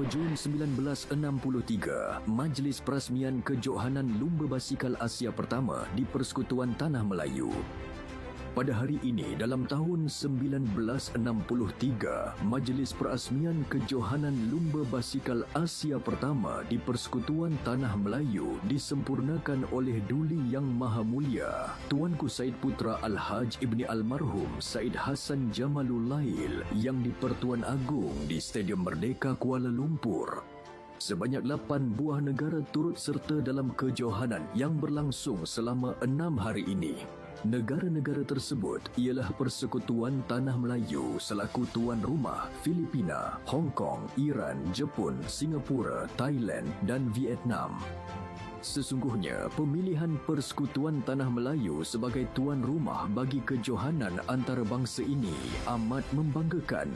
2 Jun 1963, Majlis Perasmian Kejohanan Lumba Basikal Asia pertama di Persekutuan Tanah Melayu. Pada hari ini dalam tahun 1963, Majlis Perasmian Kejohanan Lumba Basikal Asia pertama di Persekutuan Tanah Melayu disempurnakan oleh Duli Yang Maha Mulia Tuanku Said Putra Al-Haj Ibni Almarhum Said Hassan Jamalul Lail yang di-Pertuan Agong di Stadium Merdeka Kuala Lumpur. Sebanyak 8 buah negara turut serta dalam kejohanan yang berlangsung selama 6 hari ini. Negara-negara tersebut ialah Persekutuan Tanah Melayu selaku tuan rumah Filipina, Hong Kong, Iran, Jepun, Singapura, Thailand dan Vietnam. Sesungguhnya, pemilihan Persekutuan Tanah Melayu sebagai tuan rumah bagi kejohanan antarabangsa ini amat membanggakan.